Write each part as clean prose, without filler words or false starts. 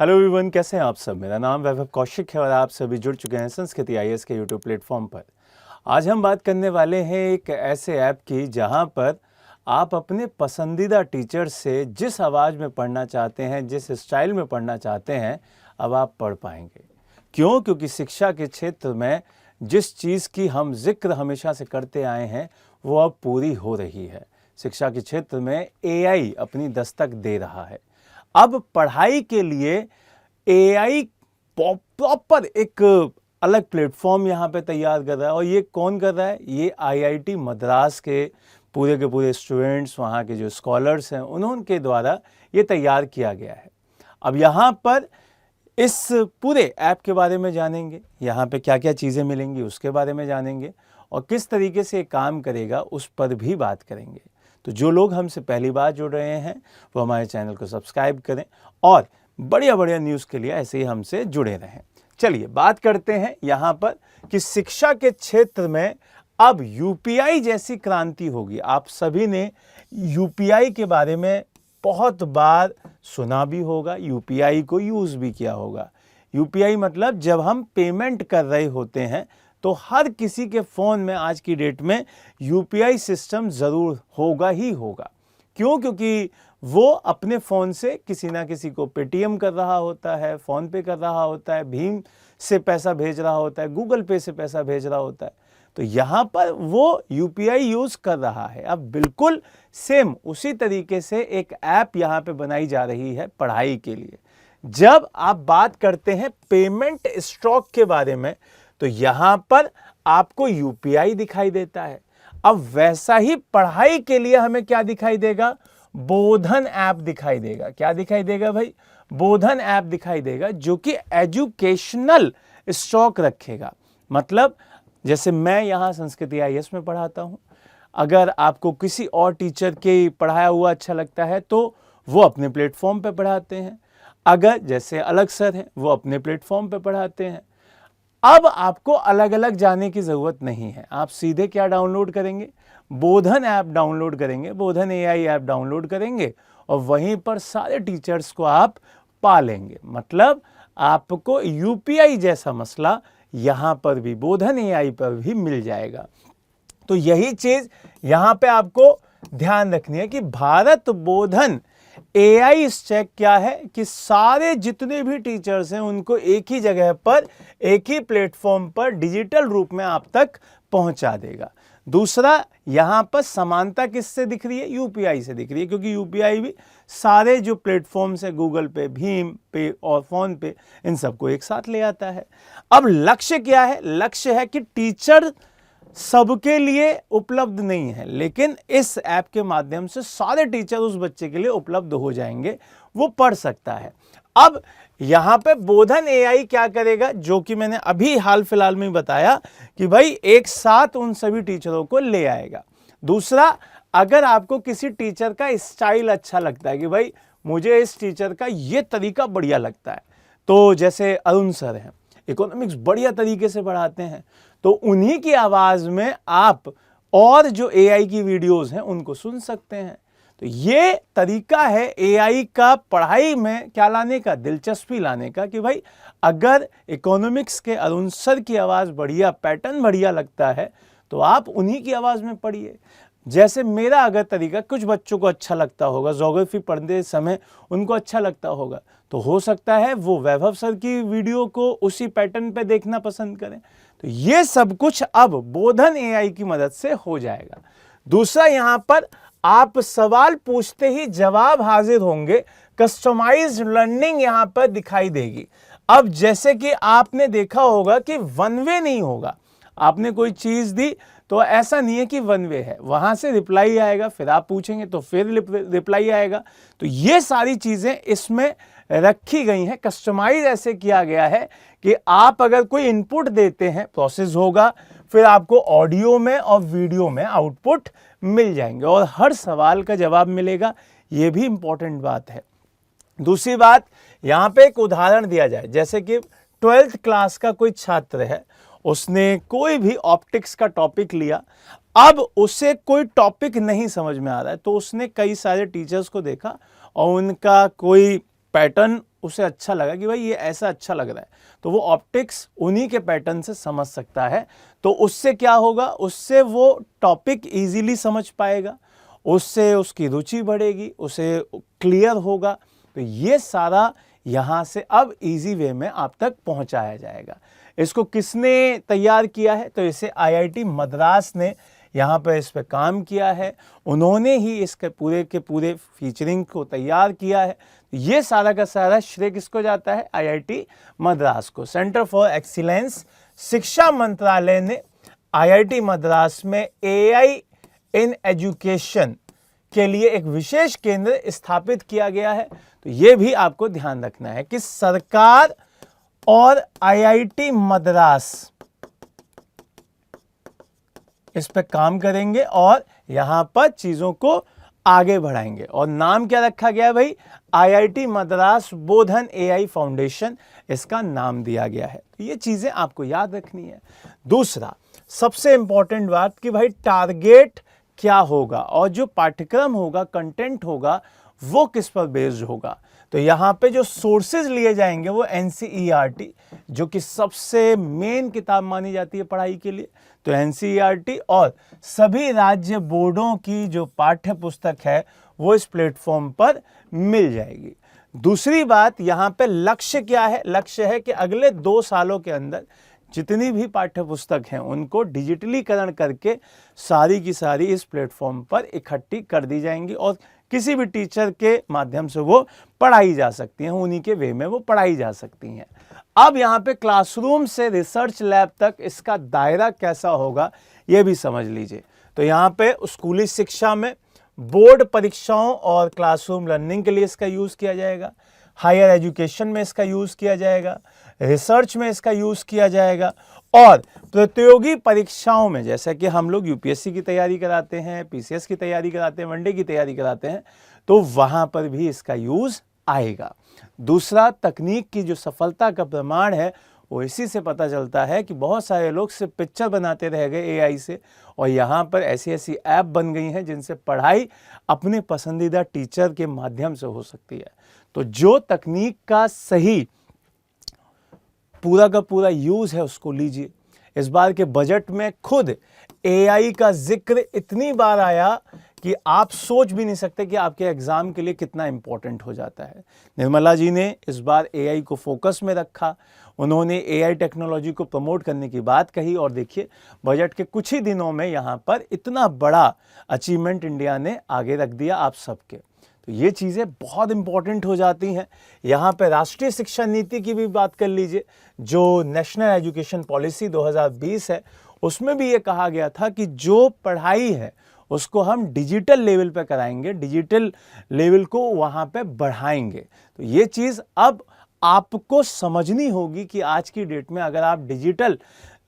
Hello everyone, कैसे हैं आप सब। मेरा नाम वैभव कौशिक है और आप सभी जुड़ चुके हैं संस्कृति आईएएस के यूट्यूब प्लेटफॉर्म पर। आज हम बात करने वाले हैं एक ऐसे ऐप की जहां पर आप अपने पसंदीदा टीचर से जिस आवाज़ में पढ़ना चाहते हैं, जिस स्टाइल में पढ़ना चाहते हैं, अब आप पढ़ पाएंगे। क्यों? क्योंकि शिक्षा के क्षेत्र में जिस चीज़ की हम जिक्र हमेशा से करते आए हैं वो अब पूरी हो रही है। शिक्षा के क्षेत्र में एआई अपनी दस्तक दे रहा है। अब पढ़ाई के लिए एआई प्रॉपर एक अलग प्लेटफॉर्म यहाँ पे तैयार कर रहा है। और ये कौन कर रहा है? ये आईआईटी मद्रास के पूरे स्टूडेंट्स, वहाँ के जो स्कॉलर्स हैं, उन्होंने द्वारा ये तैयार किया गया है। अब यहाँ पर इस पूरे ऐप के बारे में जानेंगे, यहाँ पे क्या क्या चीज़ें मिलेंगी उसके बारे में जानेंगे और किस तरीके से ये काम करेगा उस पर भी बात करेंगे। तो जो लोग हमसे पहली बार जुड़ रहे हैं वो हमारे चैनल को सब्सक्राइब करें और बढ़िया न्यूज़ के लिए ऐसे ही हमसे जुड़े रहें। चलिए बात करते हैं यहाँ पर कि शिक्षा के क्षेत्र में अब यूपीआई जैसी क्रांति होगी। आप सभी ने यूपीआई के बारे में बहुत बार सुना भी होगा, यूपीआई को यूज़ भी किया होगा। यूपीआई मतलब जब हम पेमेंट कर रहे होते हैं तो हर किसी के फ़ोन में आज की डेट में यूपीआई सिस्टम ज़रूर होगा ही होगा। क्यों? क्योंकि वो अपने फ़ोन से किसी ना किसी को पेटीएम कर रहा होता है, फ़ोन पे कर रहा होता है, भीम से पैसा भेज रहा होता है, गूगल पे से पैसा भेज रहा होता है। तो यहाँ पर वो यूपीआई यूज़ कर रहा है। अब बिल्कुल सेम उसी तरीके से एक ऐप यहाँ पे बनाई जा रही है पढ़ाई के लिए। जब आप बात करते हैं पेमेंट स्ट्रोक के बारे में तो यहाँ पर आपको यूपीआई दिखाई देता है। अब वैसा ही पढ़ाई के लिए हमें क्या दिखाई देगा? बोधन ऐप दिखाई देगा। क्या दिखाई देगा भाई? बोधन ऐप दिखाई देगा, जो कि एजुकेशनल स्टॉक रखेगा। मतलब जैसे मैं यहाँ संस्कृति आईएएस में पढ़ाता हूँ, अगर आपको किसी और टीचर के पढ़ाया हुआ अच्छा लगता है तो वो अपने प्लेटफॉर्म पे पढ़ाते हैं। अगर जैसे अलग सर हैं वो अपने प्लेटफॉर्म पे पढ़ाते हैं। अब आपको अलग अलग जाने की ज़रूरत नहीं है। आप सीधे क्या डाउनलोड करेंगे? बोधन ऐप डाउनलोड करेंगे, बोधन एआई ऐप डाउनलोड करेंगे और वहीं पर सारे टीचर्स को आप पा लेंगे। मतलब आपको यूपीआई जैसा मसला यहाँ पर भी बोधन एआई पर भी मिल जाएगा। तो यही चीज़ यहाँ पे आपको ध्यान रखनी है कि भारत बोधन एआई स्टैक क्या है कि सारे जितने भी टीचर्स हैं उनको एक ही जगह पर, एक ही प्लेटफॉर्म पर डिजिटल रूप में आप तक पहुंचा देगा। दूसरा, यहाँ पर समानता किससे दिख रही है? यूपीआई से दिख रही है, क्योंकि यूपीआई भी सारे जो प्लेटफॉर्म्स है, गूगल पे, भीम पे और फोन पे, इन सबको एक साथ ले आता है। अब लक्ष्य क्या है? लक्ष्य है कि टीचर सबके लिए उपलब्ध नहीं है, लेकिन इस ऐप के माध्यम से सारे टीचर उस बच्चे के लिए उपलब्ध हो जाएंगे, वो पढ़ सकता है। अब यहाँ पे बोधन एआई क्या करेगा, जो कि मैंने अभी हाल फिलहाल में बताया कि भाई एक साथ उन सभी टीचरों को ले आएगा। दूसरा, अगर आपको किसी टीचर का स्टाइल अच्छा लगता है कि भाई मुझे इस टीचर का ये तरीका बढ़िया लगता है, तो जैसे अरुण सर हैं, इकोनॉमिक्स बढ़िया तरीके से पढ़ाते हैं, तो उन्हीं की आवाज़ में आप और जो एआई की वीडियोस हैं उनको सुन सकते हैं। तो ये तरीका है एआई का पढ़ाई में क्या लाने का? दिलचस्पी लाने का, कि भाई अगर इकोनॉमिक्स के अरुण सर की आवाज़ बढ़िया, पैटर्न बढ़िया लगता है तो आप उन्हीं की आवाज़ में पढ़िए। जैसे मेरा अगर तरीका कुछ बच्चों को अच्छा लगता होगा, ज्योग्राफी पढ़ते समय उनको अच्छा लगता होगा, तो हो सकता है वो वैभव सर की वीडियो को उसी पैटर्न पे देखना पसंद करें। तो ये सब कुछ अब बोधन एआई की मदद से हो जाएगा। दूसरा, यहाँ पर आप सवाल पूछते ही जवाब हाजिर होंगे, कस्टमाइज्ड लर्निंग यहाँ पर दिखाई देगी। अब जैसे कि आपने देखा होगा कि वन वे नहीं होगा, आपने कोई चीज़ दी तो ऐसा नहीं है कि वन वे है, वहाँ से रिप्लाई आएगा, फिर आप पूछेंगे तो फिर रिप्लाई आएगा। तो ये सारी चीज़ें इसमें रखी गई हैं, कस्टमाइज ऐसे किया गया है कि आप अगर कोई इनपुट देते हैं, प्रोसेस होगा, फिर आपको ऑडियो में और वीडियो में आउटपुट मिल जाएंगे और हर सवाल का जवाब मिलेगा। ये भी इंपॉर्टेंट बात है। दूसरी बात, यहाँ पे एक उदाहरण दिया जाए, जैसे कि 12th क्लास का कोई छात्र है, उसने कोई भी ऑप्टिक्स का टॉपिक लिया, अब उसे कोई टॉपिक नहीं समझ में आ रहा है, तो उसने कई सारे टीचर्स को देखा और उनका कोई पैटर्न उसे अच्छा लगा कि भाई ये ऐसा अच्छा लग रहा है, तो वो ऑप्टिक्स उन्हीं के पैटर्न से समझ सकता है। तो उससे क्या होगा, उससे वो टॉपिक इजीली समझ पाएगा, उससे उसकी रुचि बढ़ेगी, उसे क्लियर होगा। तो ये सारा यहाँ से अब इजी वे में आप तक पहुँचाया जाएगा। इसको किसने तैयार किया है, तो इसे IIT मद्रास ने यहाँ पर इस पर काम किया है। उन्होंने ही इसके पूरे के पूरे फीचरिंग को तैयार किया है। ये सारा का सारा श्रेय किसको जाता है, IIT मद्रास को। सेंटर फॉर एक्सीलेंस शिक्षा मंत्रालय ने IIT मद्रास में AI इन एजुकेशन के लिए एक विशेष केंद्र स्थापित किया गया है। तो ये भी आपको ध्यान रखना है कि सरकार और IIT मद्रास इस पे काम करेंगे और यहां पर चीजों को आगे बढ़ाएंगे। और नाम क्या रखा गया है भाई, IIT मद्रास बोधन AI फाउंडेशन इसका नाम दिया गया है। ये चीजें आपको याद रखनी है। दूसरा सबसे इंपॉर्टेंट बात कि भाई टारगेट क्या होगा और जो पाठ्यक्रम होगा, कंटेंट होगा, वो किस पर बेस्ड होगा। तो यहाँ पे जो सोर्सेज लिए जाएंगे वो NCERT, जो कि सबसे मेन किताब मानी जाती है पढ़ाई के लिए, तो NCERT और सभी राज्य बोर्डों की जो पाठ्य पुस्तक है वो इस प्लेटफॉर्म पर मिल जाएगी। दूसरी बात, यहाँ पे लक्ष्य क्या है, लक्ष्य है कि अगले 2 सालों के अंदर जितनी भी पाठ्य पुस्तक हैं उनको डिजिटलीकरण करके सारी की सारी इस प्लेटफॉर्म पर इकट्ठी कर दी जाएंगी और किसी भी टीचर के माध्यम से वो पढ़ाई जा सकती हैं, उन्हीं के वे में वो पढ़ाई जा सकती हैं। अब यहाँ पे क्लासरूम से रिसर्च लैब तक इसका दायरा कैसा होगा ये भी समझ लीजिए। तो यहाँ पे स्कूली शिक्षा में बोर्ड परीक्षाओं और क्लासरूम लर्निंग के लिए इसका यूज़ किया जाएगा, हायर एजुकेशन में इसका यूज़ किया जाएगा, रिसर्च में इसका यूज़ किया जाएगा और प्रतियोगी परीक्षाओं में, जैसा कि हम लोग UPSC की तैयारी कराते हैं, PCS की तैयारी कराते हैं, वनडे की तैयारी कराते हैं, तो वहाँ पर भी इसका यूज़ आएगा। दूसरा, तकनीक की जो सफलता का प्रमाण है वो इसी से पता चलता है कि बहुत सारे लोग सिर्फ पिक्चर बनाते रह गए AI से, और यहाँ पर ऐसी ऐसी ऐप बन गई हैं जिनसे पढ़ाई अपने पसंदीदा टीचर के माध्यम से हो सकती है। तो जो तकनीक का सही पूरा का पूरा यूज़ है उसको लीजिए। इस बार के बजट में खुद AI का जिक्र इतनी बार आया कि आप सोच भी नहीं सकते कि आपके एग्ज़ाम के लिए कितना इम्पोर्टेंट हो जाता है। निर्मला जी ने इस बार AI को फोकस में रखा, उन्होंने AI टेक्नोलॉजी को प्रमोट करने की बात कही और देखिए बजट के कुछ ही दिनों में यहाँ पर इतना बड़ा अचीवमेंट इंडिया ने आगे रख दिया आप सबके। तो ये चीज़ें बहुत इंपॉर्टेंट हो जाती हैं। यहाँ पे राष्ट्रीय शिक्षा नीति की भी बात कर लीजिए, जो नेशनल एजुकेशन पॉलिसी 2020 है, उसमें भी ये कहा गया था कि जो पढ़ाई है उसको हम डिजिटल लेवल पे कराएंगे, डिजिटल लेवल को वहाँ पे बढ़ाएंगे। तो ये चीज़ अब आपको समझनी होगी कि आज की डेट में अगर आप डिजिटल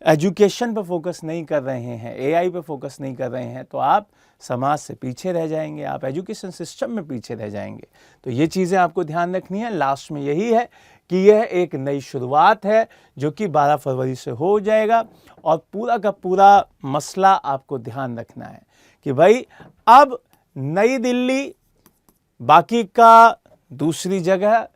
एजुकेशन पर फोकस नहीं कर रहे हैं, AI पे फोकस नहीं कर रहे हैं, तो आप समाज से पीछे रह जाएंगे, आप एजुकेशन सिस्टम में पीछे रह जाएंगे। तो ये चीज़ें आपको ध्यान रखनी है। लास्ट में यही है कि यह एक नई शुरुआत है जो कि 12 फरवरी से हो जाएगा और पूरा का पूरा मसला आपको ध्यान रखना है कि भाई अब नई दिल्ली, बाकी का दूसरी जगह,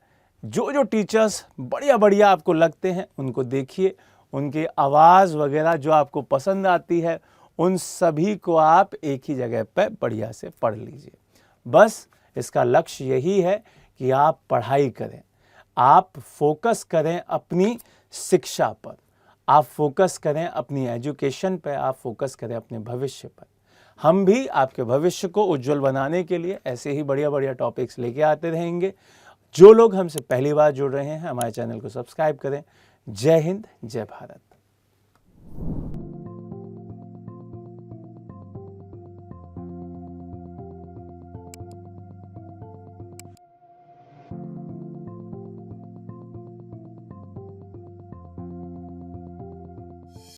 जो जो टीचर्स बढ़िया बढ़िया आपको लगते हैं उनको देखिए, उनकी आवाज़ वगैरह जो आपको पसंद आती है उन सभी को आप एक ही जगह पर बढ़िया से पढ़ लीजिए। बस इसका लक्ष्य यही है कि आप पढ़ाई करें, आप फोकस करें अपनी शिक्षा पर, आप फोकस करें अपनी एजुकेशन पर, आप फोकस करें अपने भविष्य पर। हम भी आपके भविष्य को उज्जवल बनाने के लिए ऐसे ही बढ़िया बढ़िया टॉपिक्स लेके आते रहेंगे। जो लोग हमसे पहली बार जुड़ रहे हैं हमारे चैनल को सब्सक्राइब करें। जय हिंद, जय भारत।